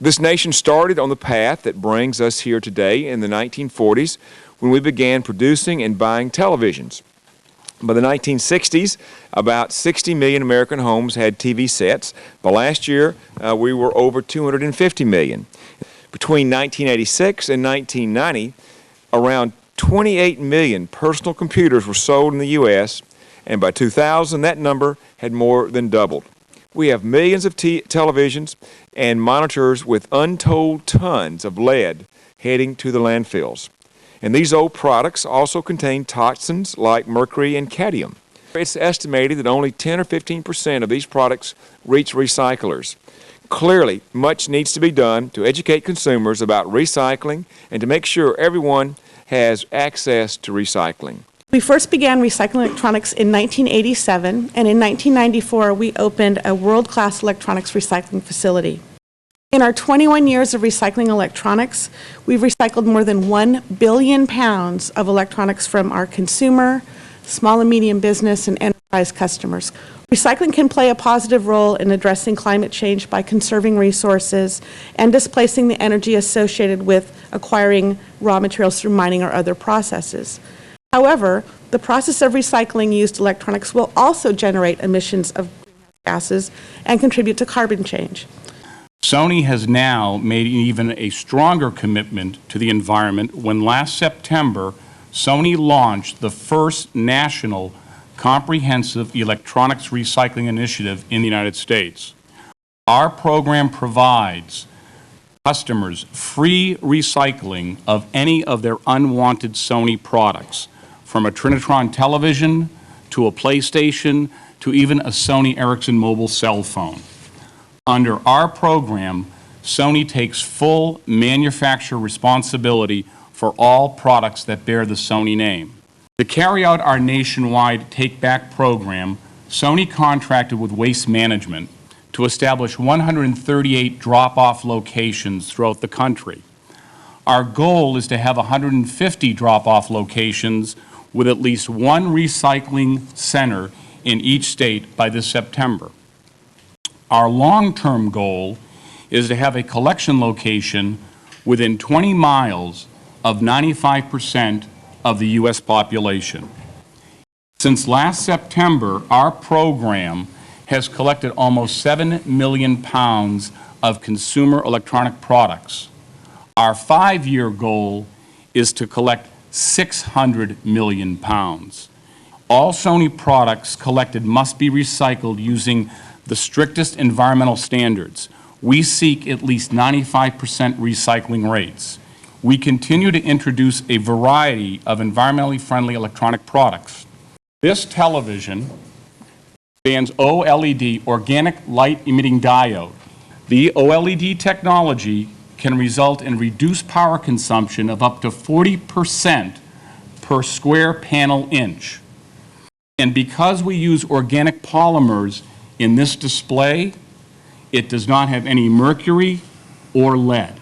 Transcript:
This nation started on the path that brings us here today in the 1940s when we began producing and buying televisions. By the 1960s, about 60 million American homes had TV sets. By last year, we were over 250 million. Between 1986 and 1990, around 28 million personal computers were sold in the U.S., and by 2000, that number had more than doubled. We have millions of televisions and monitors with untold tons of lead heading to the landfills. And these old products also contain toxins like mercury and cadmium. It's estimated that only 10 or 15% of these products reach recyclers. Clearly, much needs to be done to educate consumers about recycling and to make sure everyone has access to recycling. We first began recycling electronics in 1987, and in 1994 we opened a world-class electronics recycling facility. In our 21 years of recycling electronics, we've recycled more than 1 billion pounds of electronics from our consumer, small and medium business, and enterprise customers. Recycling can play a positive role in addressing climate change by conserving resources and displacing the energy associated with acquiring raw materials through mining or other processes. However, the process of recycling used electronics will also generate emissions of greenhouse gases and contribute to carbon change. Sony has now made even a stronger commitment to the environment when last September, Sony launched the first national comprehensive electronics recycling initiative in the United States. Our program provides customers free recycling of any of their unwanted Sony products, from a Trinitron television to a PlayStation to even a Sony Ericsson mobile cell phone. Under our program, Sony takes full manufacturer responsibility for all products that bear the Sony name. To carry out our nationwide take-back program, Sony contracted with Waste Management to establish 138 drop-off locations throughout the country. Our goal is to have 150 drop-off locations with at least one recycling center in each state by this September. Our long-term goal is to have a collection location within 20 miles of 95% of the U.S. population. Since last September, our program has collected almost 7 million pounds of consumer electronic products. Our 5-year goal is to collect 600 million pounds. All Sony products collected must be recycled using the strictest environmental standards. We seek at least 95% recycling rates. We continue to introduce a variety of environmentally friendly electronic products. This television spans OLED, organic light emitting diode. The OLED technology can result in reduced power consumption of up to 40% per square panel inch. And because we use organic polymers in this display, it does not have any mercury or lead.